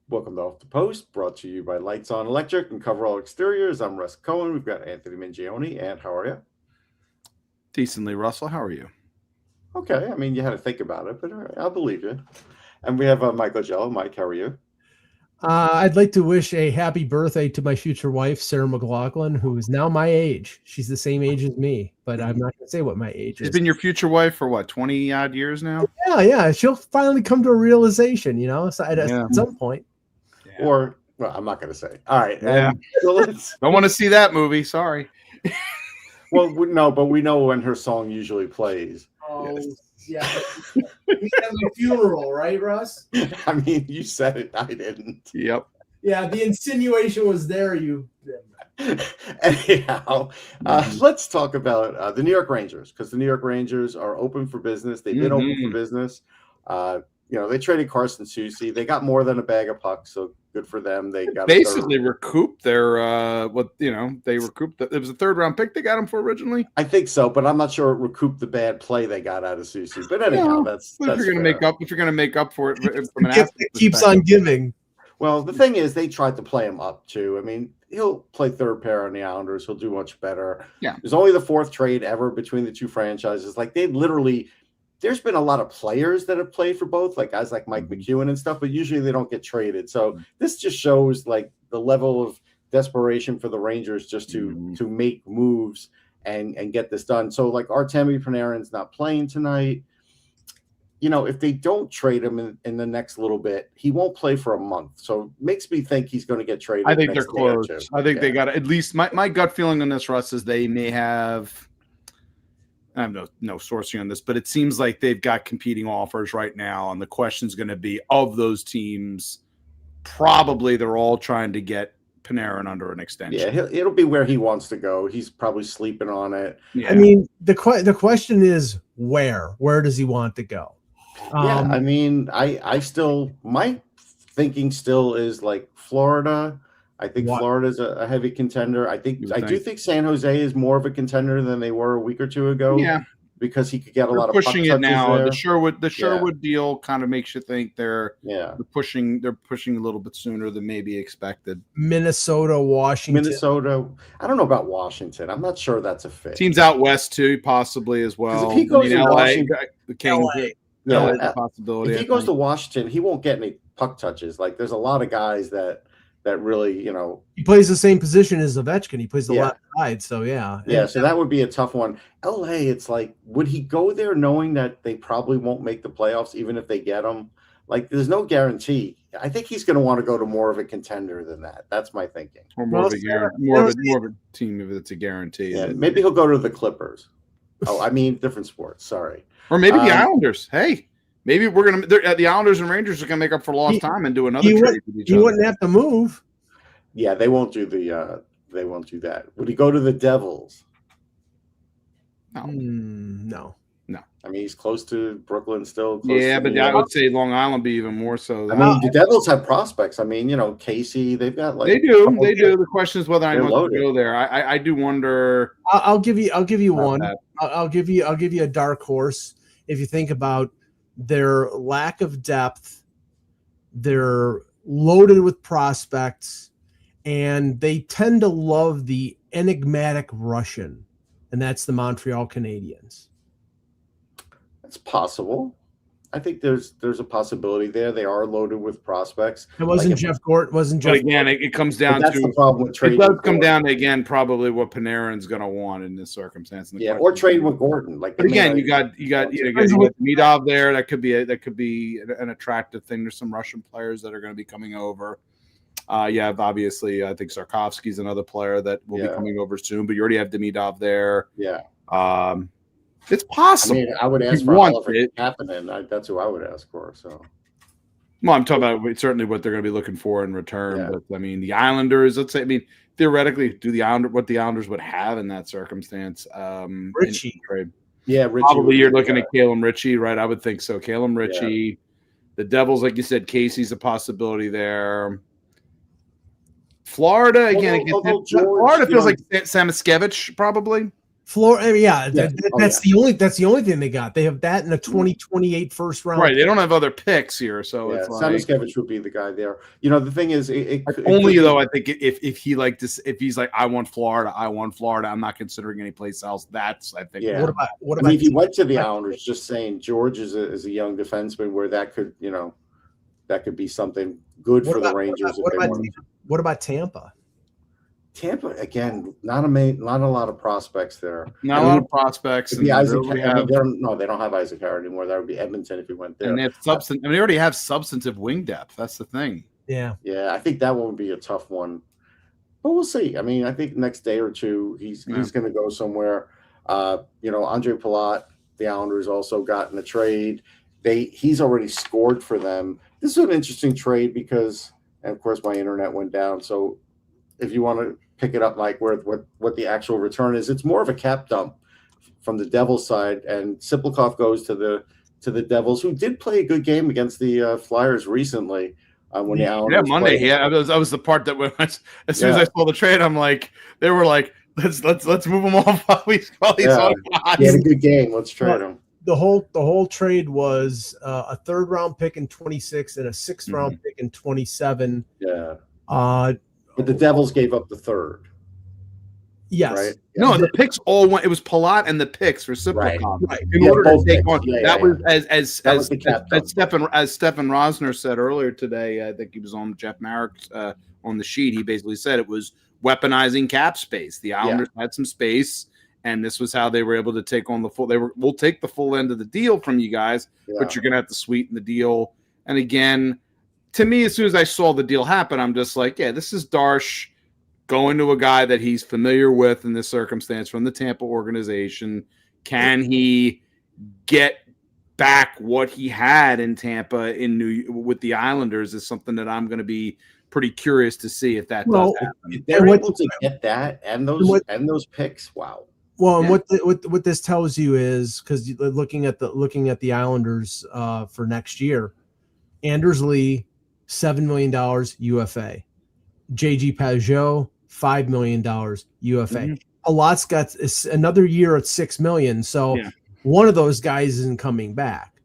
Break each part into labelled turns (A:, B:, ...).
A: Welcome to Off the Post, brought to you by Lights On Electric and Cover All Exteriors. I'm Russ Cohen. We've got Anthony Mingione. And how are you?
B: Decently, Russell. How are you?
A: Okay. I mean, you had to think about it, but all right, I'll believe you. And we have Michael Jello. Mike, how are you?
C: I'd like to wish a happy birthday to my future wife, Sarah McLaughlin, who is now my age. She's the same age as me, but I'm not going to say what my age is.
B: She's been your future wife for what, 20 odd years now?
C: Yeah. She'll finally come to a realization, at some point.
A: Yeah. Or, well, I'm not going to say. All right.
B: Yeah.
A: So
B: don't want to see that movie. Sorry.
A: Well, no, but we know when her song usually plays.
C: Oh, yes. You have a funeral, right, Russ?
A: I mean, you said it. I didn't.
B: Yep.
C: Yeah, the insinuation was there.
A: Anyhow, let's talk about the New York Rangers, because the New York Rangers are open for business. They've been open for business. They traded Carson Soucy. They got more than a bag of pucks, so good for them. They got
B: basically recouped their they recouped. It was a third-round pick they got him for originally.
A: I think so, but I'm not sure it recouped the bad play they got out of Soucy. But anyhow, that's
B: if you're going to make up for it from an
C: gift that keeps on giving.
A: Well, the thing is, they tried to play him up too. I mean, he'll play third pair on the Islanders. He'll do much better.
B: Yeah,
A: there's only the fourth trade ever between the two franchises. Like they literally. There's been a lot of players that have played for both, like guys like Mike McEwen and stuff, but usually they don't get traded. So this just shows like the level of desperation for the Rangers just to make moves and get this done. So like Artemi Panarin's not playing tonight. If they don't trade him in the next little bit, he won't play for a month. So it makes me think he's going to get traded.
B: I think they're close. I think they got at least my gut feeling on this, Russ, is they may have. I have no sourcing on this, but it seems like they've got competing offers right now, and the question's going to be of those teams. Probably they're all trying to get Panarin under an extension.
A: Yeah, it'll be where he wants to go. He's probably sleeping on it.
C: Yeah. I mean, the question is where? Where does he want to go?
A: I mean, I still my thinking still is like Florida. I think Florida's a heavy contender. I do think San Jose is more of a contender than they were a week or two ago.
B: Yeah,
A: because he could get a lot of
B: pushing it now.
A: There.
B: The Sherwood deal kind of makes you think they're pushing a little bit sooner than maybe expected.
C: Minnesota, Washington.
A: I don't know about Washington. I'm not sure that's a fit.
B: Teams out west too, possibly as well.
A: If he goes to
B: LA, the Kings,
A: LA.
B: a possibility.
A: If he goes to Washington, he won't get any puck touches. Like there's a lot of guys that really,
C: he plays the same position as Ovechkin. He plays the left side, so
A: so that would be a tough one. LA, it's like, would he go there knowing that they probably won't make the playoffs, even if they get him? Like, there's no guarantee. I think he's going to want to go to more of a contender than that. That's my thinking.
B: Or more of a team if it's a guarantee.
A: Yeah, maybe he'll go to the Clippers. Oh, I mean, different sports. Sorry.
B: Or maybe the Islanders. Hey. Maybe the Islanders and Rangers are going to make up for lost time and do another trade with each other.
C: He wouldn't have to move.
A: Yeah, they won't do that. Would he go to the Devils?
C: No.
A: I mean, he's close to Brooklyn still.
B: But I would say Long Island be even more so.
A: I mean, the Devils have prospects. I mean, Casey, they've got like
B: they do. The question is whether I want to go there. I do wonder.
C: I'll give you one. I'll give you a dark horse. If you think about their lack of depth, they're loaded with prospects, and they tend to love the enigmatic Russian, and that's the Montreal Canadiens.
A: It's possible. I think there's a possibility there. They are loaded with prospects.
C: It wasn't Jeff Gort. Wasn't Jeff.
B: But again, it comes down to
A: the problem with trading.
B: It does come down to again probably what Panarin's going to want in this circumstance.
A: Or trade with Gordon.
B: But again, you got Demidov there. That could be an attractive thing. There's some Russian players that are going to be coming over. Obviously, I think Sarkovsky's another player that will be coming over soon. But you already have Demidov there.
A: Yeah.
B: It's possible.
A: I mean, I would ask for Oliver Kapanen. That's who I would ask for. So,
B: well, I'm talking about certainly what they're going to be looking for in return. Yeah. But I mean, the Islanders. Let's say, theoretically, what the Islanders would have in that circumstance.
C: Ritchie
B: trade.
A: Yeah, Ritchie.
B: Probably you're looking at Calum Ritchie, right? I would think so. Calum Ritchie. Yeah. The Devils, like you said, Casey's a possibility there. Florida again. Florida feels like Samoskevich probably.
C: Florida, I mean, yeah,
A: Yeah.
C: that's the only thing they got. They have that in a 2028 first round.
B: Right, they don't have other picks here, so
A: Yeah,
B: it's like
A: Samuskevich would be the guy there. You know, the thing is,
B: only though I think if he like this, if he's like I want Florida, I'm not considering any place else. That's I think.
A: Yeah.
C: What
A: I
C: about
A: mean, if he went to the Islanders, just saying George is a young defenseman where that could, you know, that could be something good for the Rangers if they want.
C: What about Tampa?
A: Tampa again, not a lot of prospects there.
B: Not a lot of prospects.
A: And Isaac, they don't have Isaac Harris anymore. That would be Edmonton if he went there.
B: And they have they already have substantive wing depth. That's the thing.
C: Yeah.
A: Yeah, I think that one would be a tough one. But we'll see. I mean, I think next day or two he's going to go somewhere. You know, Andre Palat, the Islanders also got in a trade. He's already scored for them. This is an interesting trade because, and of course, my internet went down. So if you want to pick it up, like what the actual return is, it's more of a cap dump from the Devils side, and Siplikov goes to the Devils, who did play a good game against the Flyers recently. When the Islanders
B: Monday.
A: played.
B: Yeah, that was the part that as soon as I saw the trade, I'm like, they were like, let's move them off while he's on.
A: He had a good game. Let's trade him.
C: The whole trade was a third round pick in 26 and a sixth round pick in 27.
A: Yeah. But the Devils gave up the third.
C: Yes.
A: Right?
B: No, the picks all went. It was Palat and the picks for Siplikov.
C: Right.
B: In order to take on
A: that
B: was as
A: Stefan
B: Rosner said earlier today. I think he was on Jeff Marek's on the sheet. He basically said it was weaponizing cap space. The Islanders had some space, and this was how they were able to take on the full. We'll take the full end of the deal from you guys, but you're going to have to sweeten the deal. And again, to me, as soon as I saw the deal happen, I'm just like, yeah, this is Darsh going to a guy that he's familiar with in this circumstance from the Tampa organization. Can he get back what he had in Tampa with the Islanders is something that I'm going to be pretty curious to see if that does happen.
A: If they're able to get that and those picks, wow.
C: Well, and what this tells you is, because looking at the Islanders for next year, Anders Lee, $7 million UFA, JG Pajot, $5 million UFA. Palat's got another year at $6 million, so one of those guys isn't coming back.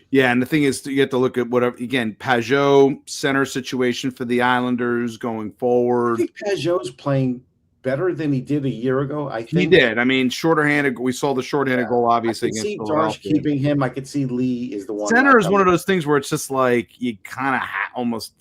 B: Yeah, and the thing is, you have to look at whatever. Again, Pajot center situation for the Islanders going forward.
A: I think Pajot's playing better than he did a year ago. I think
B: he did. I mean, shorthanded. We saw the shorthanded goal, obviously.
A: I could see Darsh keeping him. I could see Lee is the one.
B: Center is one of those things where it's just like you kind of almost.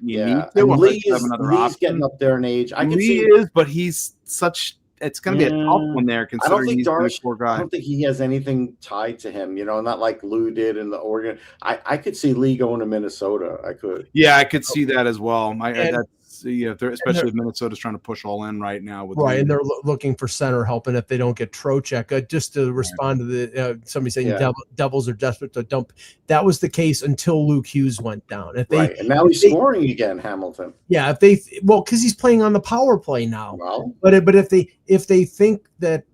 A: Lee's getting up there in age.
B: Lee is, but he's such. It's going to be a tough one there. Considering he's a poor guy.
A: I don't think he has anything tied to him. You know, not like Lou did in the Oregon. I could see Lee going to Minnesota. I could.
B: Yeah, I could see that as well. Especially if Minnesota's trying to push all in right now.
C: And they're looking for center help, and if they don't get Trocheck, just to respond to the somebody saying Devils are desperate to dump. That was the case until Luke Hughes went down.
A: And now he's scoring again, Hamilton.
C: Yeah, because he's playing on the power play now.
A: Well,
C: but if they think that,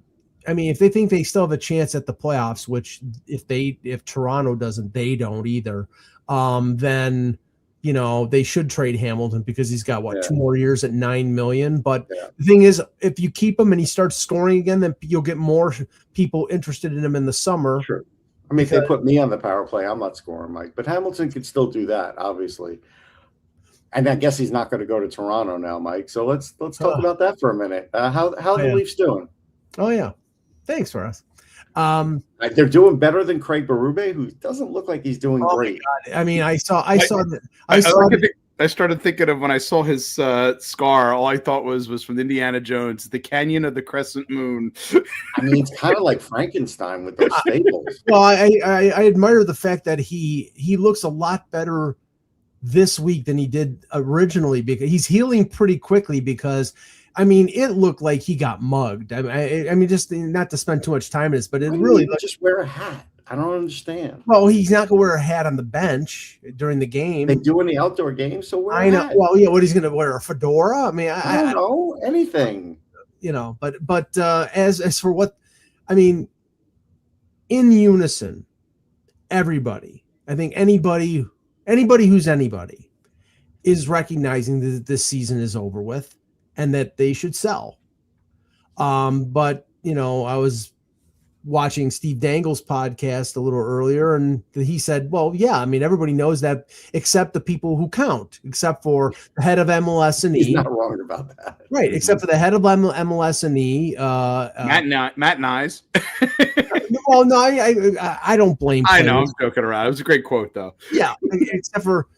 C: I mean, if they think they still have a chance at the playoffs, which if Toronto doesn't, they don't either. Then. You know, they should trade Hamilton because he's got 2 more years at $9 million. But the thing is, if you keep him and he starts scoring again, then you'll get more people interested in him in the summer.
A: Sure. I mean, if they put me on the power play, I'm not scoring, Mike. But Hamilton could still do that, obviously. And I guess he's not going to go to Toronto now, Mike. So let's talk about that for a minute. How the Leafs doing?
C: Oh yeah, thanks for us.
A: They're doing better than Craig Berube, who doesn't look like he's doing great.
C: I mean, I started
B: thinking of when I saw his scar. All I thought was from Indiana Jones, the Canyon of the Crescent Moon.
A: I mean, it's kind of like Frankenstein with those staples.
C: Well, I admire the fact that he looks a lot better this week than he did originally, because he's healing pretty quickly. Because I mean, it looked like he got mugged. I mean, just not to spend too much time in this, but it really
A: just wear a hat. I don't understand.
C: Well, he's not going to wear a hat on the bench during the game.
A: They do in the outdoor games, so wear a hat.
C: Well, yeah, what he's going to wear, a fedora? I mean,
A: I don't know anything.
C: You know, but as for what, I mean, in unison, everybody, I think anybody who's anybody is recognizing that this season is over with and that they should sell. But I was watching Steve Dangle's podcast a little earlier, and he said, well, yeah, I mean, everybody knows that except the people who count, except for the head of MLS and E.
A: He's not wrong about that.
C: Right, except for the head of MLS and E.
B: Matt Nyes.
C: Well, no, I don't blame
B: I
C: players.
B: know, I'm joking around. It was a great quote, though.
C: Yeah, except for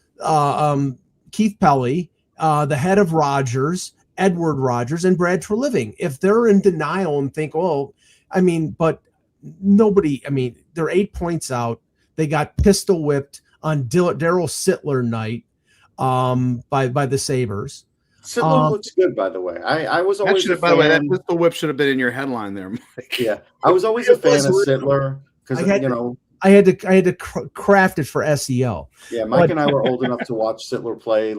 C: Keith Pelly, the head of Rogers, Edward Rogers, and Brad Treliving. If they're in denial and think, oh, I mean, but nobody, I mean, they're 8 points out. They got pistol whipped on Daryl Sittler night by the Sabres.
A: Sittler looks good, by the way. I was always a fan.
B: By the way, that pistol whip should have been in your headline there, Mike.
A: Yeah, I was always a fan of Sittler because
C: I had to craft it for SEO.
A: Yeah, Mike and I were old enough to watch Sittler play,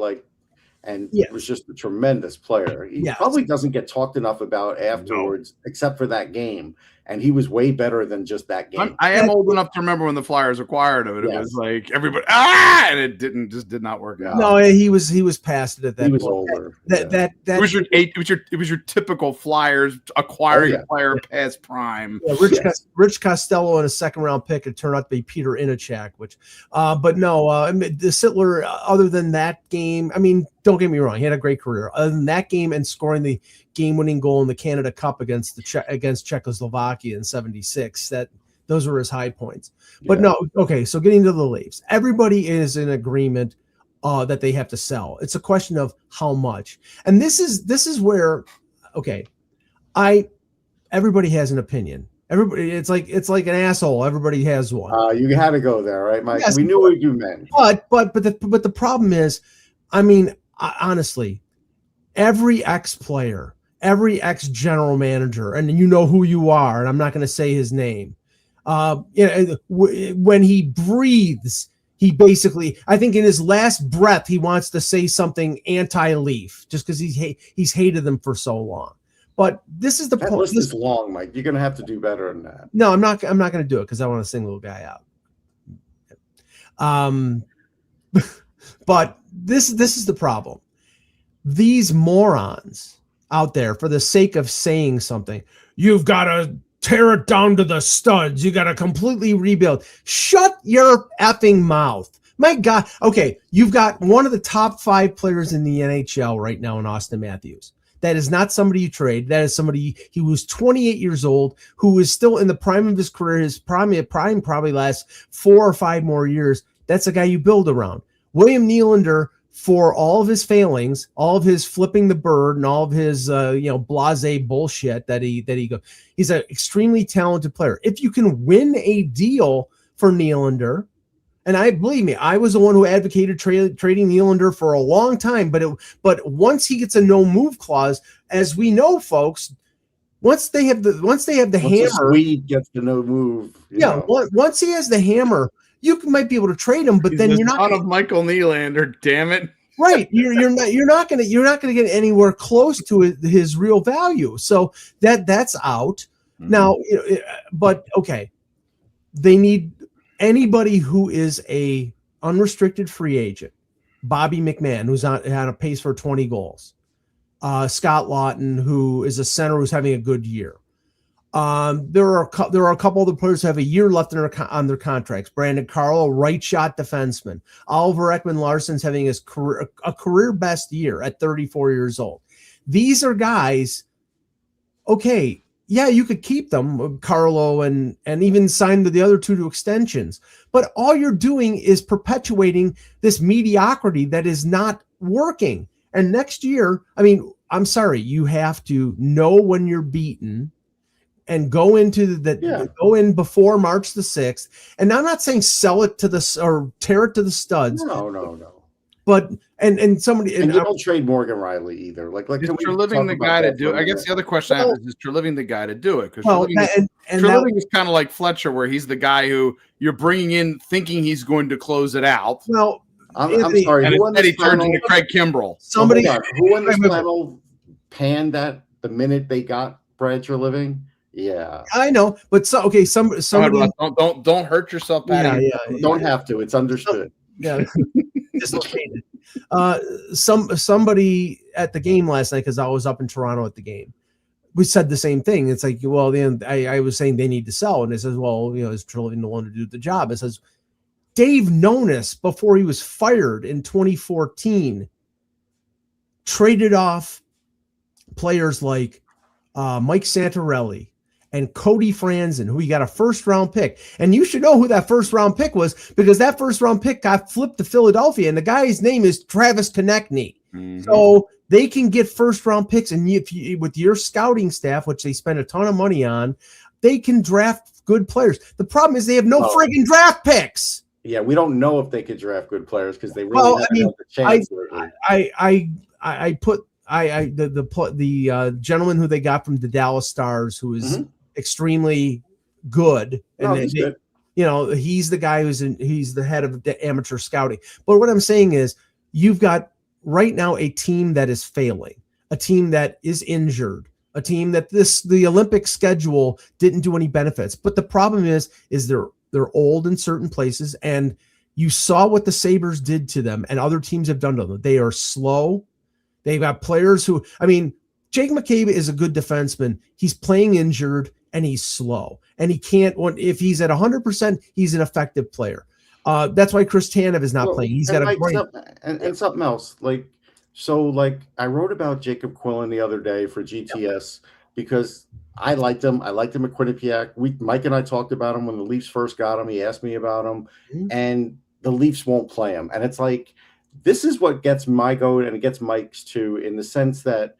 A: and it was just a tremendous player. He probably doesn't get talked enough about afterwards, except for that game. And he was way better than just that game.
B: I am old enough to remember when the Flyers acquired him. It was like everybody, and it did not work out.
C: No, he was past it at that point.
A: He was older.
B: It was your typical Flyers acquiring a player past prime.
C: Yeah, Rich Costello and a second round pick. It turned out to be Peter Inachak, but no, the Sittler. Other than that game, I mean, don't get me wrong, he had a great career. Other than that game and scoring the game-winning goal in the Canada Cup against Czechoslovakia in '76, those were his high points. But no, okay. So getting to the Leafs, everybody is in agreement that they have to sell. It's a question of how much, and this is where, everybody has an opinion. Everybody, it's like an asshole. Everybody has one.
A: You had to go there, right, Mike?
C: Yes,
A: we knew what you meant.
C: But the problem is, I mean, honestly, every ex-player, every ex-general manager, and you know who you are, and I'm not going to say his name. When he breathes, he basically, I think in his last breath, he wants to say something anti-Leaf just because he's hated them for so long. But this is the point.
A: That list is long, Mike. You're going to have to do better than that.
C: No, I'm not going to do it because I want to single the guy out. But this is the problem. These morons out there, for the sake of saying something, you've got to tear it down to the studs. You got to completely rebuild. Shut your effing mouth. My God. Okay, you've got one of the top 5 players in the NHL right now in Austin Matthews. That is not somebody you trade. That is somebody, he was 28 years old, who is still in the prime of his career. His prime probably lasts 4 or 5 more years. That's a guy you build around. William Nylander, for all of his failings, all of his flipping the bird and all of his blasé bullshit he's an extremely talented player. If you can win a deal for Nylander, and believe me, I was the one who advocated trading Nylander for a long time, but once he gets a no move clause, as we know, folks, once they have the hammer,
A: Swede gets the no move.
C: Once he has the hammer, you might be able to trade him, but then you're not
B: son of Michael Nylander. Damn it!
C: Right, you're not gonna get anywhere close to his real value. So that's out now. But okay, they need anybody who is a unrestricted free agent. Bobby McMahon, who's on a pace for 20 goals. Scott Lawton, who is a center who's having a good year. There are a couple other players who have a year left on their contracts. Brandon Carlo, right shot defenseman. Oliver Ekman-Larsson's having his career best year at 34 years old. These are guys, okay, yeah, you could keep them, Carlo, and even sign the other 2 to extensions. But all you're doing is perpetuating this mediocrity that is not working. And next year, I mean, I'm sorry, you have to know when you're beaten and go into go in before March the 6th. And I'm not saying sell it or tear it to the studs.
A: No.
C: But and somebody
A: and you don't trade Morgan Riley either. Like
B: is Treliving the guy to do it? I guess the other question I have is Treliving the guy to do it? Because Treliving is kind of like Fletcher, where he's the guy who you're bringing in thinking he's going to close it out.
C: Well,
A: I'm sorry.
B: And instead he turns into Craig Kimbrell.
C: Somebody
A: who won this final panned that the minute they got Brad Treliving. Yeah,
C: I know, but somebody
B: don't hurt yourself, Patty.
A: Yeah. Don't have to. It's understood.
C: Yeah, dislocated. Somebody at the game last night, because I was up in Toronto at the game, we said the same thing. It's like, well, then I was saying they need to sell, and it says, well, is Trillian the one to do the job? It says Dave Nonis, before he was fired in 2014, traded off players like Mike Santorelli and Cody Franzen, who he got a first-round pick. And you should know who that first-round pick was, because that first-round pick got flipped to Philadelphia, and the guy's name is Travis Konechny. Mm-hmm. So they can get first-round picks, and if you, with your scouting staff, which they spend a ton of money on, they can draft good players. The problem is they have no friggin' draft picks.
A: Yeah, we don't know if they could draft good players because they really haven't had the chance.
C: The gentleman who they got from the Dallas Stars, who is extremely good, and
A: good.
C: He's the guy he's the head of the amateur scouting. But what I'm saying is, you've got right now a team that is failing, a team that is injured, a team that the Olympic schedule didn't do any benefits. But the problem is they're old in certain places, and you saw what the Sabres did to them, and other teams have done to them. They are slow. They've got players who, Jake McCabe is a good defenseman. He's playing injured, and he's slow. And he can't, if he's at 100%, he's an effective player. That's why Chris Tanev is not playing. He's got a great...
A: And something else. I wrote about Jacob Quillen the other day for GTS because I liked him. I liked him at Quinnipiac. Mike and I talked about him when the Leafs first got him. He asked me about him, and the Leafs won't play him. And it's like, this is what gets my goat, and it gets Mike's too, in the sense that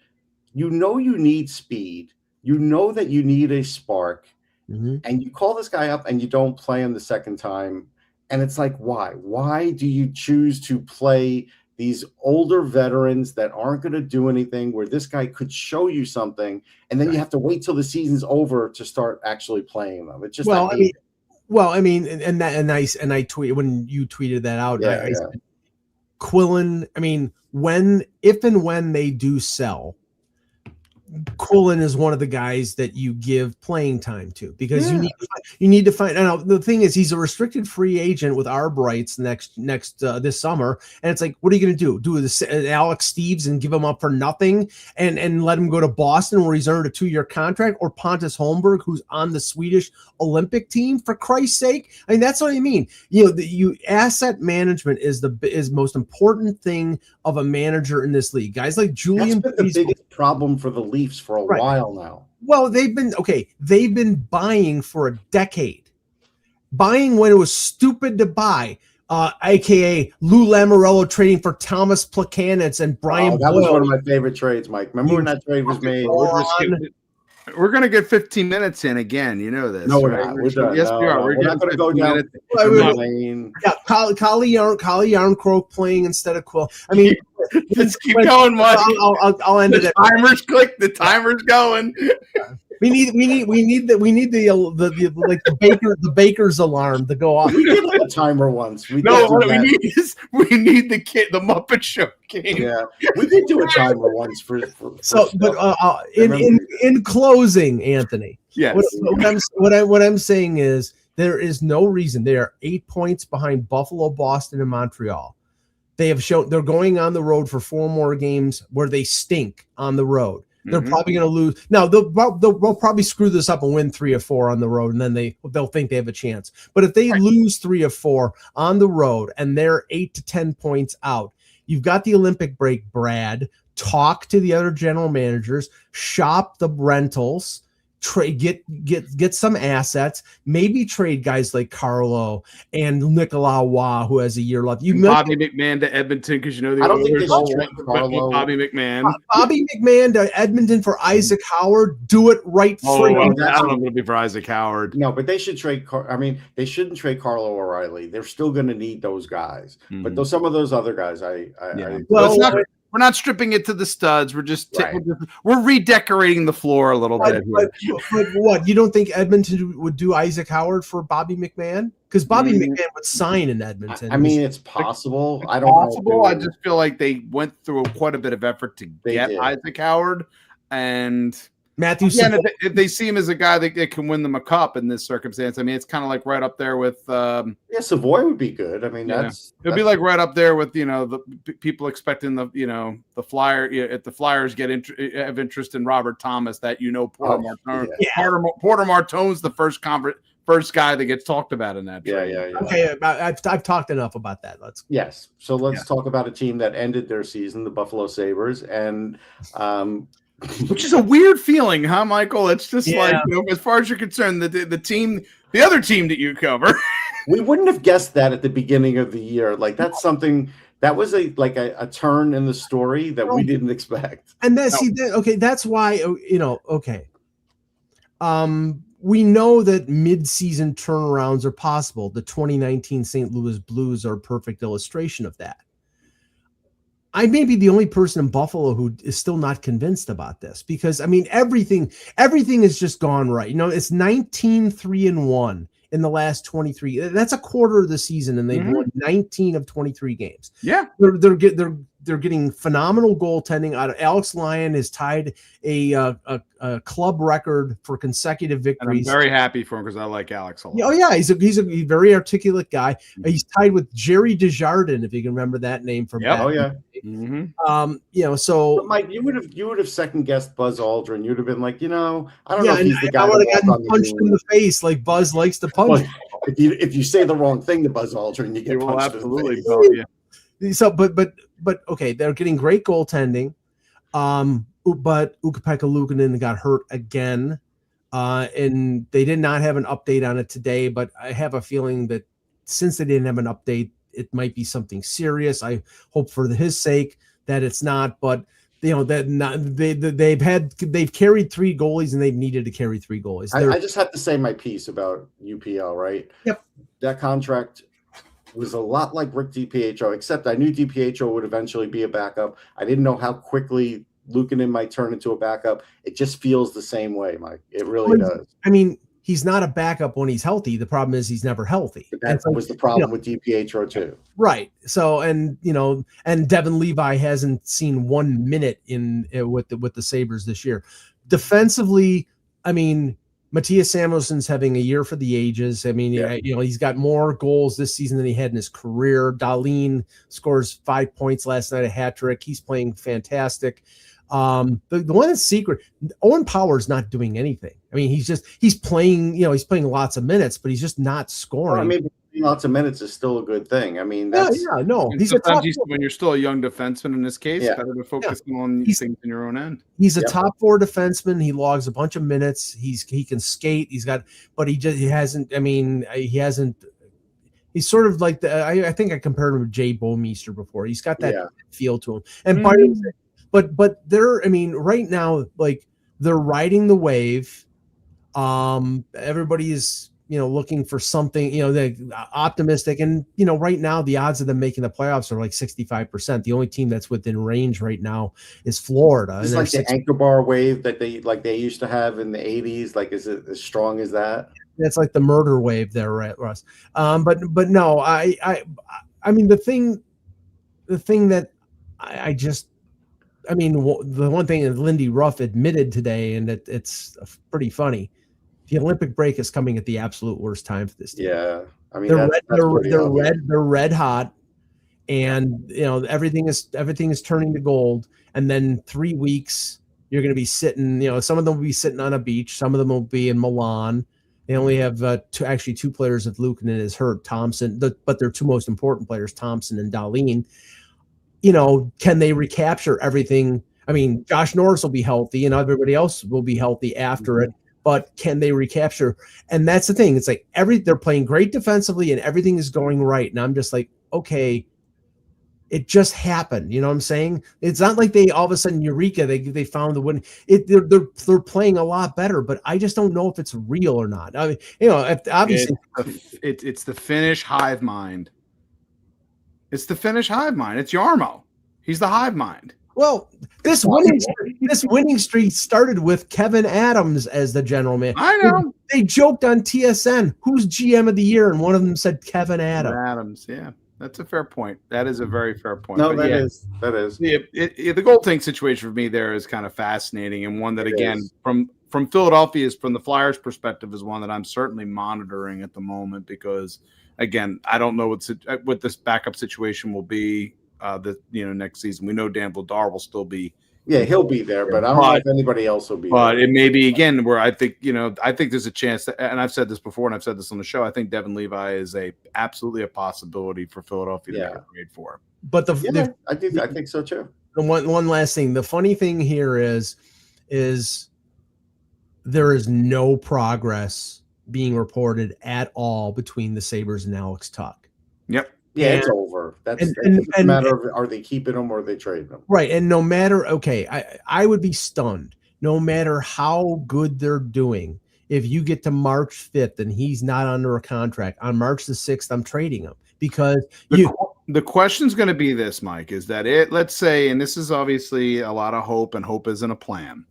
A: you need speed. You know that you need a spark, and you call this guy up and you don't play him the second time. And it's like, why? Why do you choose to play these older veterans that aren't going to do anything, where this guy could show you something, and then you have to wait till the season's over to start actually playing them? It's just,
C: I tweeted when you tweeted that out. I said, Quillen, if and when they do sell, Quillen is one of the guys that you give playing time to, because you need to find. Now the thing is, he's a restricted free agent with arb rights this summer, and it's like, what are you going to do? Do this Alex Steves and give him up for nothing, and let him go to Boston where he's earned a 2-year contract, or Pontus Holmberg, who's on the Swedish Olympic team, for Christ's sake? That's what I mean. Asset management is most important thing of a manager in this league. Guys like Julian.
A: That's been the biggest problem for the Leafs for a while now.
C: Well, they've been buying for a decade, buying when it was stupid to buy, aka Lou Lamoriello trading for Thomas Plekanec and Brian.
A: That was one of my favorite trades, Mike. Remember when that trade was made?
B: We're going to get 15 minutes in again. You know this.
A: No, we're not. We're done.
B: Yes, we are. We're
A: not going to go down.
C: Collie Yarncroke playing instead of Quill.
B: Let's keep going, Mike.
C: I'll end it.
B: Timers click. The timer's going.
C: We need the baker's alarm to go off.
A: We did have a timer once.
B: What we need the Muppet Show game.
A: Yeah, we did do a timer once for
C: in closing, Anthony.
B: Yes.
C: What I'm saying is, there is no reason. They are 8 points behind Buffalo, Boston, and Montreal. They have shown they're going on the road for 4 more games where they stink on the road. They're probably going to lose. Now they'll probably screw this up and win 3 or 4 on the road, and then they'll think they have a chance. But if they lose 3 or 4 on the road and they're 8 to 10 points out, you've got the Olympic break, Brad. Talk to the other general managers, shop the rentals, trade, get some assets, maybe trade guys like Carlo and Nicolas Waugh, who has a year left.
B: Bobby McMahon to Edmonton, because I don't think they should trade Carlo. Bobby McMahon
C: to Edmonton for Isaac Howard. Do it right.
B: I don't know if it'll be for Isaac Howard.
A: No, but they should trade. They shouldn't trade Carlo O'Reilly. They're still going to need those guys. But some of those other guys,
B: we're not stripping it to the studs. We're just we're redecorating the floor a little bit.
C: But what, you don't think Edmonton would do Isaac Howard for Bobby McMahon? Because Bobby McMahon would sign in Edmonton.
A: It's possible. I don't know.
B: I just feel like they went through quite a bit of effort to get Isaac Howard, and
C: Matthew.
B: Yeah, and if they see him as a guy that can win them a cup in this circumstance, I mean, it's kind of like right up there with.
A: Savoy would be good. I mean,
B: it'd be like right up there with the people expecting the if the Flyers have interest in Robert Thomas, that Porter Martone. Yeah. Porter Martone's the first guy that gets talked about in that trade.
A: Yeah.
C: Okay, I've talked enough about that. Let's
A: talk about a team that ended their season, the Buffalo Sabres, and
B: which is a weird feeling, huh, Michael? It's just like, as far as you're concerned, the other team that you cover.
A: We wouldn't have guessed that at the beginning of the year. Like, that's something that was a turn in the story that we didn't expect.
C: And that's why, we know that mid-season turnarounds are possible. The 2019 St. Louis Blues are a perfect illustration of that. I may be the only person in Buffalo who is still not convinced about this, because I mean, everything has just gone right. It's 19-3-1 in the last 23. That's a quarter of the season, and they've won 19 of 23 games.
B: Yeah,
C: they're getting phenomenal goaltending out of Alex Lyon. Has tied a club record for consecutive victories.
B: And I'm very happy for him because I like Alex a lot.
C: Oh yeah, he's a very articulate guy. He's tied with Jerry Desjardins, if you can remember that name from.
A: Yeah. Oh yeah.
C: So
A: but Mike, you would have second guessed Buzz Aldrin. You'd have been like, I don't know if he's the guy.
C: I would have gotten punched in the face like Buzz likes to punch.
A: Well, if you say the wrong thing to Buzz Aldrin, you get punched
B: absolutely
A: in the face.
C: So, but okay, they're getting great goaltending. But Ukko-Pekka Luukkonen got hurt again, and they did not have an update on it today. But I have a feeling that since they didn't have an update, it might be something serious. I hope for his sake that it's not. But they've carried 3 goalies, and they've needed to carry 3 goalies.
A: I just have to say my piece about UPL, right?
C: Yep.
A: That contract was a lot like Rick DiPietro, except I knew DiPietro would eventually be a backup. I didn't know how quickly Luukkonen might turn into a backup. It just feels the same way, Mike. It really does.
C: I mean, he's not a backup when he's healthy. The problem is he's never healthy.
A: That was the problem with DiPietro too.
C: Right. So, and Devin Levi hasn't seen 1 minute with the Sabres this year. Defensively, I mean, Matthias Samuelsson's having a year for the ages. I mean, he's got more goals this season than he had in his career. Dahlin scores 5 points last night, a hat trick. He's playing fantastic. The one that's secret, Owen Power's not doing anything. I mean, he's playing lots of minutes, but he's just not scoring.
A: Well, I mean, lots of minutes is still a good thing. I mean,
C: he's a top
B: when you're still a young defenseman in this case, better to focus on things in your own end.
C: He's a top 4 defenseman. He logs a bunch of minutes. He can skate. He's sort of like I think I compared him with Jay Bouwmeester before. He's got that feel to him. And but they're, I mean, right now, like, they're riding the wave. Everybody is, looking for something, they're optimistic. And, right now the odds of them making the playoffs are like 65%. The only team that's within range right now is Florida.
A: It's like the anchor bar wave that they used to have in the 80s. Like, is it as strong as that?
C: It's like the murder wave there, right, Russ? But no, I mean, the thing that the one thing that Lindy Ruff admitted today, and it's pretty funny, the Olympic break is coming at the absolute worst time for this team.
A: Yeah, I mean,
C: they're red hot, and everything is turning to gold. And then 3 weeks, you're going to be sitting. Some of them will be sitting on a beach. Some of them will be in Milan. They only have two players if Luukkonen is hurt, Thompson, but their 2 most important players, Thompson and Dahlin. Can they recapture everything? I mean, Josh Norris will be healthy, and everybody else will be healthy after it. But can they recapture? And that's the thing. It's like they're playing great defensively, and everything is going right. And I'm just like, okay, it just happened. You know what I'm saying? It's not like they all of a sudden eureka, they found the win. They're playing a lot better, but I just don't know if it's real or not. I mean, obviously
B: it's the Finnish hive mind. It's the Finnish hive mind. It's Jarmo. He's the hive mind.
C: Well, this winning streak started with Kevin Adams as the general manager.
B: I know.
C: They joked on TSN, who's GM of the year, and one of them said Kevin Adams.
B: Adams, yeah. That's a fair point. That is a very fair point.
A: No,
B: But
A: that
B: yeah,
A: is.
B: the goaltending situation for me there is kind of fascinating, and one that from Philadelphia's, from the Flyers' perspective, is one that I'm certainly monitoring at the moment, because again, I don't know what this backup situation will be next season. We know Dan Vladar will still be.
A: Yeah, he'll be there, but I don't know if anybody else will be there.
B: But it may be, again, where I think there's a chance that, and I've said this before, and I've said this on the show, I think Devin Levi is absolutely a possibility for Philadelphia to make a trade for.
C: But
A: I think so too.
C: One last thing. The funny thing here is there is no progress being reported at all between the Sabres and Alex Tuch.
B: Yep.
A: Yeah, it's over. That's a matter of, are they keeping them or are they trading them?
C: Right. And no matter, I would be stunned, no matter how good they're doing, if you get to March 5th and he's not under a contract, on March the 6th, I'm trading him, because
B: the question's going to be this, Mike, is that let's say, and this is obviously a lot of hope, and hope isn't a plan,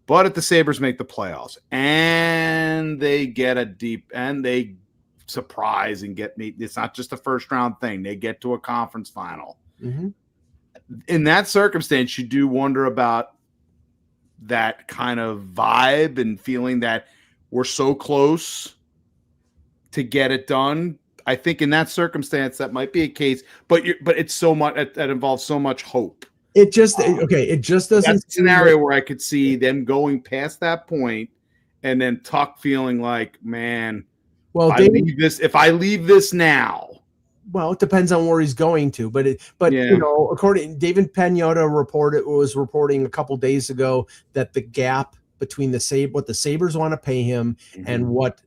B: but if the Sabres make the playoffs and they get they surprise and it's not just a first round thing, they get to a conference final.
C: Mm-hmm.
B: In that circumstance, you do wonder about that kind of vibe and feeling that we're so close to get it done. I think in that circumstance that might be a case, but it's so much that involves so much hope.
C: It just doesn't.
B: That's a scenario where I could see them going past that point, and then Tuch feeling like, man,
C: well,
B: if I leave this now.
C: Well, it depends on where he's going to, but according David Pagnotta was reporting a couple days ago that the gap between what the Sabres want to pay him and what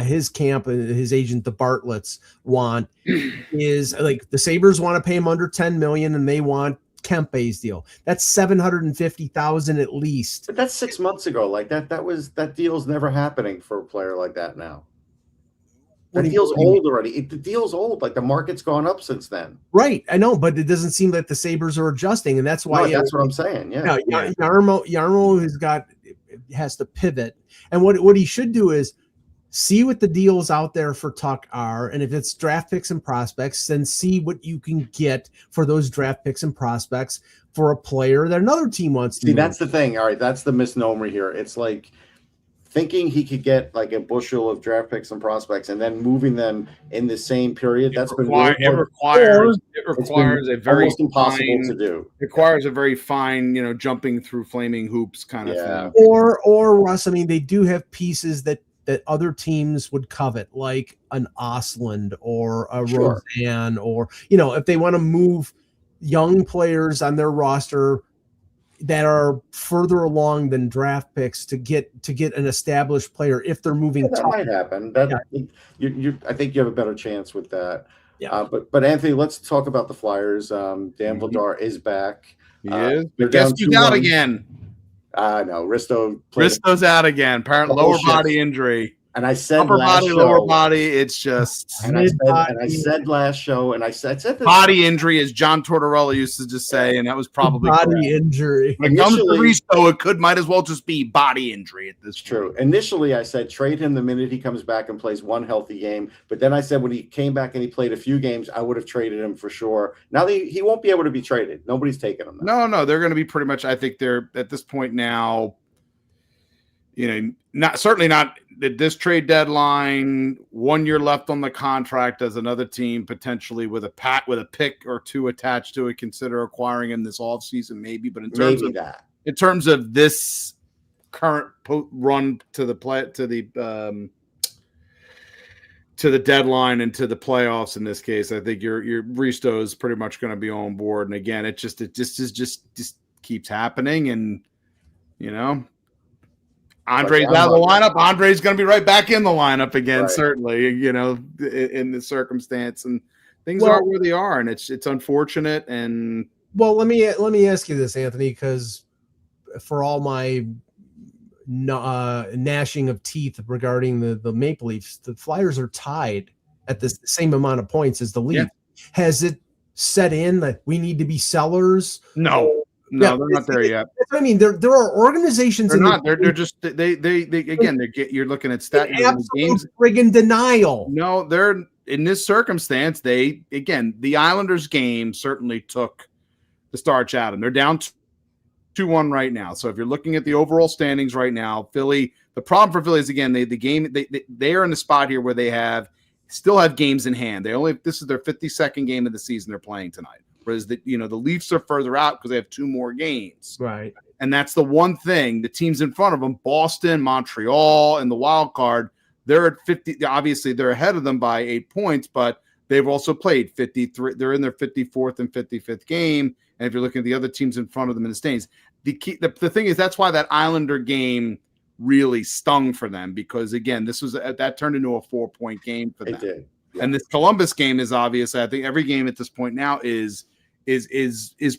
C: his camp and his agent, the Bartletts, want is, like, the Sabres want to pay him under $10 million and they want Kempe's deal. That's $750,000 at least.
A: But that's 6 months ago. Like that deal's never happening for a player like that now. The deal's old already. The deal's old. Like, the market's gone up since then.
C: Right. I know, but it doesn't seem like the Sabres are adjusting, and that's why.
A: That's what I'm saying. Yeah.
C: Yarmo has to pivot, and what he should do is see what the deals out there for Tuch are, and if it's draft picks and prospects, then see what you can get for those draft picks and prospects for a player that another team wants to.
A: See, that's the thing. All right, that's the misnomer here. It's like thinking he could get like a bushel of draft picks and prospects and then moving them in the same period. It requires a very almost impossible to do.
B: It requires a very fine, jumping through flaming hoops kind of thing.
C: Or Russ, I mean, they do have pieces that other teams would covet, like an Osland or a Roseanne, or if they want to move young players on their roster that are further along than draft picks to get an established player, if they're moving.
A: That might happen. I think you have a better chance with that.
C: Yeah.
A: But Anthony, let's talk about the Flyers. Dan Vladar is back.
B: He is. Guess who's out again?
A: No,
B: Risto's out again. Apparently, lower body injury.
A: And I said
B: upper body, lower body. It's just.
A: And I said last show, and I said this
B: body injury, as John Tortorella used to just say, and that was probably
C: body injury.
B: When it comes to Risto, it might as well just be body injury at this point.
A: True. Initially, I said trade him the minute he comes back and plays one healthy game. But then I said when he came back and he played a few games, I would have traded him for sure. Now he won't be able to be traded. Nobody's taking him.
B: No, they're going to be pretty much. I think they're at this point now. Certainly not at this trade deadline. 1 year left on the contract. As another team potentially with a pick or two attached to it, consider acquiring him this offseason, maybe. But in terms of this current run to the deadline and to the playoffs, in this case, I think your Risto is pretty much going to be on board. And again, it just keeps happening, and Andre's out of the lineup. Andre's going to be right back in the lineup again, certainly, in the circumstance, and things are where they are, and it's unfortunate. And
C: let me ask you this, Anthony, because for all my gnashing of teeth regarding the Maple Leafs, the Flyers are tied at the same amount of points as the Leafs. Yeah. Has it set in that we need to be sellers?
B: No. No, they're not there yet.
C: I mean, there are organizations.
B: They're not. They're just you're looking at stats.
C: Absolute friggin' denial.
B: No, in this circumstance, the Islanders game certainly took the starch out of them. They're down 2-1 right now. So if you're looking at the overall standings right now, Philly, the problem for Philly is, again, they are in the spot here where they still have games in hand. This is their 52nd game of the season they're playing tonight. Whereas the Leafs are further out because they have 2 more games.
C: Right.
B: And that's the one thing. The teams in front of them, Boston, Montreal, and the wild card, they're at 50. Obviously, they're ahead of them by 8 points, but they've also played 53. They're in their 54th and 55th game. And if you're looking at the other teams in front of them in the standings, the thing is, that's why that Islander game really stung for them, because again, that turned into a 4-point game for them.
A: It did. Yeah.
B: And this Columbus game is obviously, I think every game at this point now is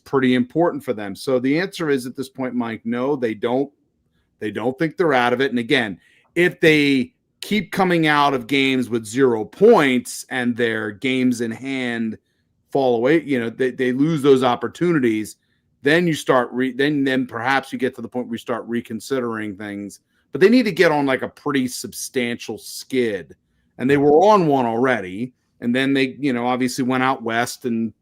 B: pretty important for them. So the answer is, at this point, Mike, no, they don't think they're out of it. And again, if they keep coming out of games with 0 points and their games in hand fall away, they lose those opportunities, then you start then perhaps you get to the point where you start reconsidering things. But they need to get on like a pretty substantial skid, and they were on one already, and then they obviously went out west and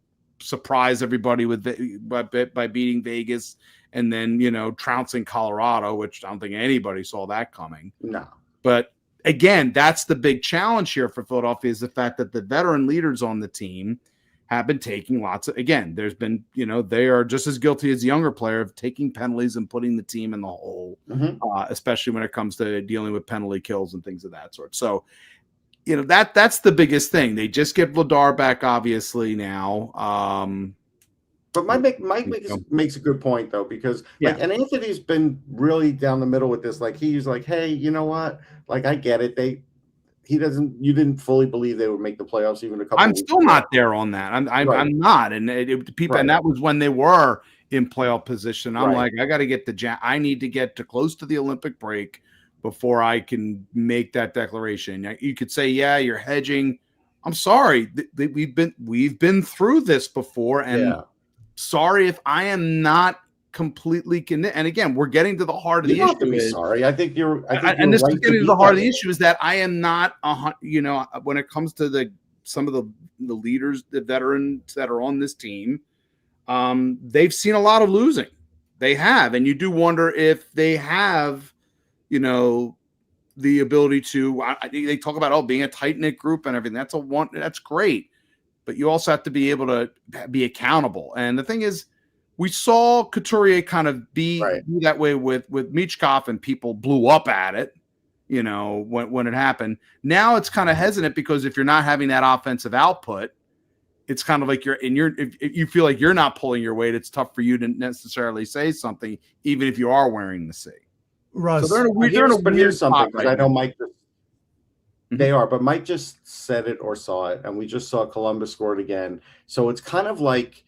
B: surprised everybody by beating Vegas, and then trouncing Colorado, which I don't think anybody saw that coming.
A: No.
B: But again, that's the big challenge here for Philadelphia, is the fact that the veteran leaders on the team have been taking there's been, they are just as guilty as the younger player of taking penalties and putting the team in the hole, especially when it comes to dealing with penalty kills and things of that sort. So, that's the biggest thing. They just get Vladar back, obviously, now.
A: But Mike makes a good point, though, because and Anthony's been really down the middle with this. Like, he's like, hey, you know what? Like, I get it. You didn't fully believe they would make the playoffs even a couple.
B: I'm still not there on that. I'm not. And people, and that was when they were in playoff position. I'm like, I got to get I need to get to close to the Olympic break before I can make that declaration. You could say, yeah, you're hedging. I'm sorry. We've been through this before, and sorry if I am not completely connected. And again, we're getting to the heart of the issue.
A: Sorry, I think you're.
B: And this is getting to the heart of the issue, is that I am not. When it comes to some of the leaders, the veterans that are on this team, they've seen a lot of losing. They have, and you do wonder if they have, the ability to. They talk about being a tight knit group and everything. That's great, but you also have to be able to be accountable. And the thing is, we saw Couturier kind of be that way with Michkov, and people blew up at it, when it happened. Now it's kind of hesitant, because if you're not having that offensive output, it's kind of like if you feel like you're not pulling your weight, it's tough for you to necessarily say something, even if you are wearing the C.
C: Russ,
A: so they're in a weird something, because I know Mike. They are, but Mike just said it or saw it, and we just saw Columbus score it again. So it's kind of like,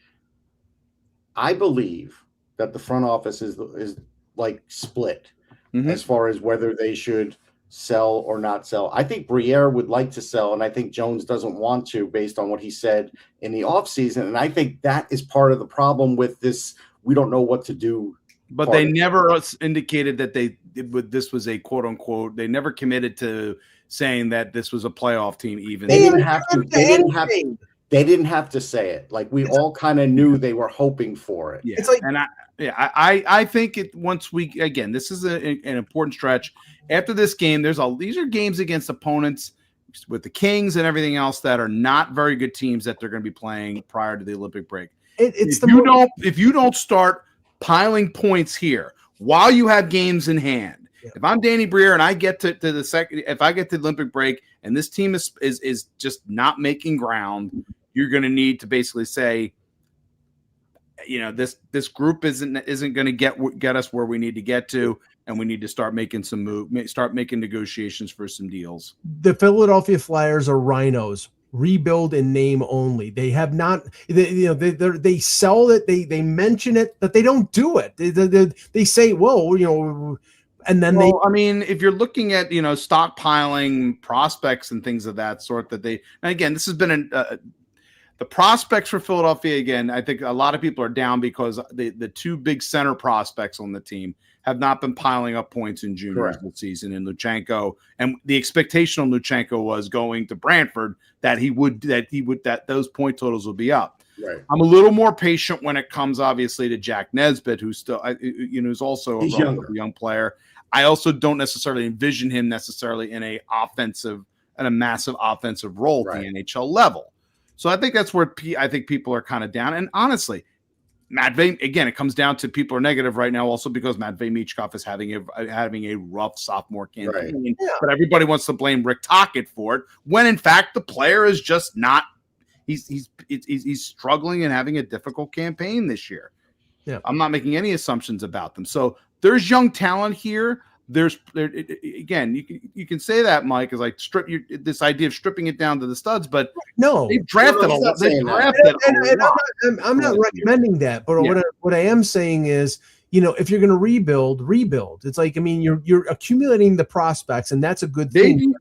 A: I believe that the front office is like split as far as whether they should sell or not sell. I think Briere would like to sell, and I think Jones doesn't want to, based on what he said in the offseason. And I think that is part of the problem with this. We don't know what to do.
B: But they never indicated that this was a quote unquote. They never committed to saying that this was a playoff team. Even
A: they didn't have to. They didn't have to say it. Like, we all kind of knew they were hoping for it.
B: Yeah. It's like, and I think this is an important stretch. After this game, these are games against opponents with the Kings and everything else that are not very good teams that they're going to be playing prior to the Olympic break. If you don't start piling points here while you have games in hand. Yeah. If I'm Danny Briere and I get to the second, if I get to the Olympic break and this team is just not making ground, you're going to need to basically say, this group isn't going to get us where we need to get to, and we need to start making start making negotiations for some deals.
C: The Philadelphia Flyers are rhinos. Rebuild in name only. They have not. They sell it. They mention it, but they don't do it. They say, "Well, and then
B: I mean, if you're looking at stockpiling prospects and things of that sort, and again, this has been the prospects for Philadelphia. Again, I think a lot of people are down because the two big center prospects on the team have not been piling up points in juniors
A: Correct.
B: this season. And Luchenko, and the expectation on Luchenko was going to Brantford that those point totals would be up.
A: Right.
B: I'm a little more patient when it comes, obviously, to Jack Nesbitt, who's still, is also a young player. I also don't necessarily envision him necessarily in a massive offensive role at the NHL level. So I think that's where I think people are kind of down. And honestly, Matvey, again, it comes down to people are negative right now also because Matvey Michkov is having a rough sophomore campaign.
C: Right. Yeah.
B: But everybody wants to blame Rick Tocchet for it, when in fact the player is just not. He's struggling and having a difficult campaign this year.
C: Yeah.
B: I'm not making any assumptions about them. So there's young talent here. Again, you can say that, Mike, is like this idea of stripping it down to the studs, but
C: no,
B: they've drafted a lot.
C: I'm not recommending that, but what I am saying is, if you're going to rebuild. It's like, I mean, you're accumulating the prospects, and that's a good thing.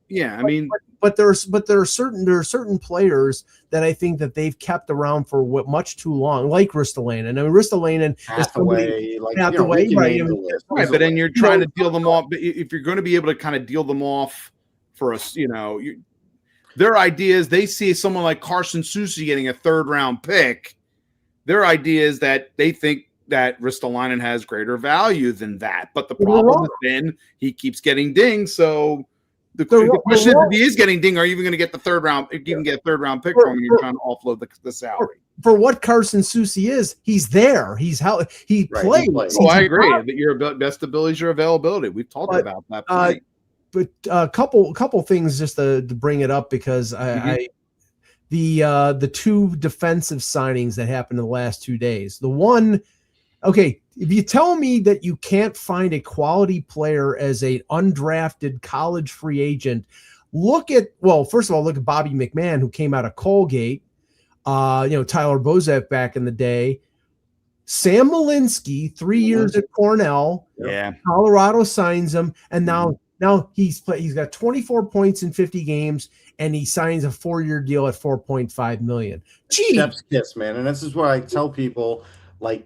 C: But there are certain players that I think that they've kept around for much too long, like Ristolainen. I mean, Ristolainen is Hathaway,
B: right? But then you're trying to deal them off. If you're going to be able to kind of deal them off for us, their idea is they see someone like Carson Soucy getting a 3rd round pick. Their idea is that they think that Ristolainen has greater value than that. But the problem has been he keeps getting dinged. So the question is, if he is getting dinged, are you even going to get the 3rd round? You can get a 3rd round pick from him. You're trying to offload the salary.
C: For what Carson Soucy is, he's there. He plays.
B: Oh, I agree. That your best ability is your availability. We've talked about that.
C: But a couple things just to bring it up, because the 2 defensive signings that happened in the last 2 days. The one, okay, if you tell me that you can't find a quality player as an undrafted college free agent, first of all, look at Bobby McMahon, who came out of Colgate. Tyler Bozak back in the day. Sam Malinsky, 3 years at Cornell.
B: Yeah.
C: Colorado signs him, and now he's got 24 points in 50 games, and he signs a 4-year deal at $4.5 million. Gee,
A: chef's kiss, man. And this is where I tell people, like,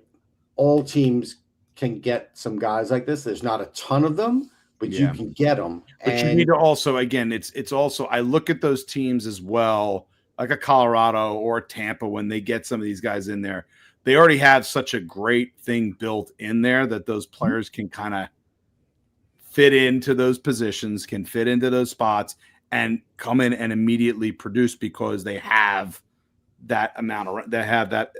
A: all teams can get some guys like this. There's not a ton of them, but you can get them.
B: But you need to also, again, it's also, I look at those teams as well, like a Colorado or a Tampa, when they get some of these guys in there, they already have such a great thing built in there that those players can kind of fit into those positions, can fit into those spots, and come in and immediately produce because they have that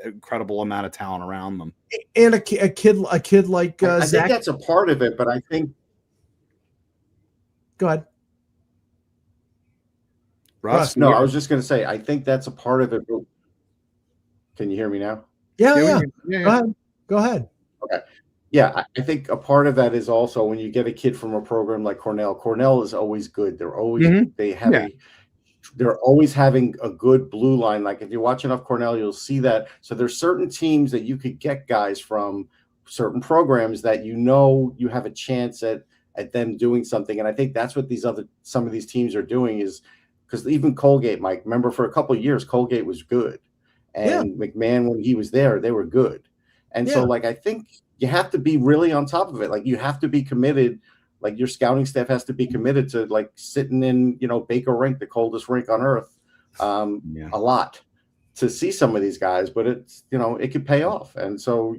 B: incredible amount of talent around them.
C: And a kid like
A: I
C: Zach.
A: think that's a part of it, but I think.
C: Go ahead.
B: Russ?
A: No, I was just going to say, I think that's a part of it. Can you hear me now?
C: Yeah. Go ahead.
A: Okay. Yeah, I think a part of that is also when you get a kid from a program like Cornell. Cornell is always good. They're always they're always having a good blue line. Like if you watch enough Cornell, you'll see that. So there's certain teams that you could get guys from certain programs that you have a chance at them doing something. And I think that's what some of these teams are doing, is because even Colgate, Mike, remember for a couple of years, Colgate was good. And McMahon, when he was there, they were good. And so, like, I think you have to be really on top of it. Like, you have to be committed. Like, your scouting staff has to be committed to, like, sitting in, Baker Rink, the coldest rink on earth, a lot to see some of these guys. But it's, it could pay off. And so,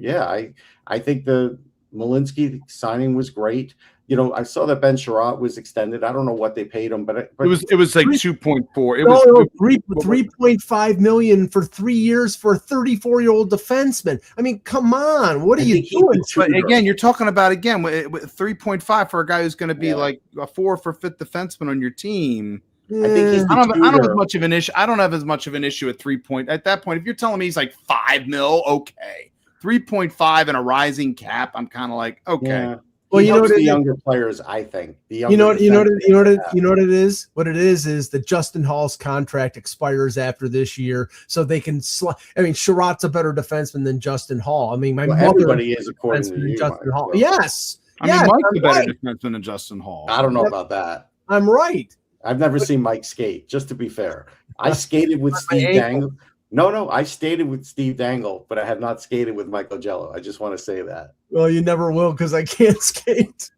A: I think the Malinsky signing was great. I saw that Ben Sherratt was extended. I don't know what they paid him, but it
B: was like 2.4. It
C: was 3.5 million for 3 years for a 34-year-old defenseman. I mean, come on, what are you doing?
B: But again, you're talking about with 3.5 for a guy who's going to be like a 4 for 5th defenseman on your team.
A: I think
B: I don't have as much of an issue. I don't have as much of an issue at 3 point. At that point, if you're telling me he's like $5 million, okay. 3.5 and a rising cap, I'm kind of like, okay.
A: Yeah. Well, the younger players, I think.
C: You know what it is? What it is that Justin Hall's contract expires after this year, so they can. Sherratt's a better defenseman than Justin Hall. I mean,
A: everybody is according to you,
C: Justin Hall.
A: So.
C: Yes,
B: Mike's a better defenseman than Justin Hall.
A: I don't know about that.
C: I'm right.
A: I've never seen Mike skate. Just to be fair, I skated with Steve Dangle. No, I skated with Steve Dangle, but I have not skated with Michael Jello. I just want to say that.
C: Well, you never will because I can't skate.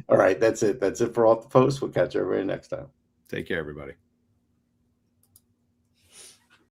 A: All right, that's it. That's it for Off the Post. We'll catch everybody next time.
B: Take care, everybody.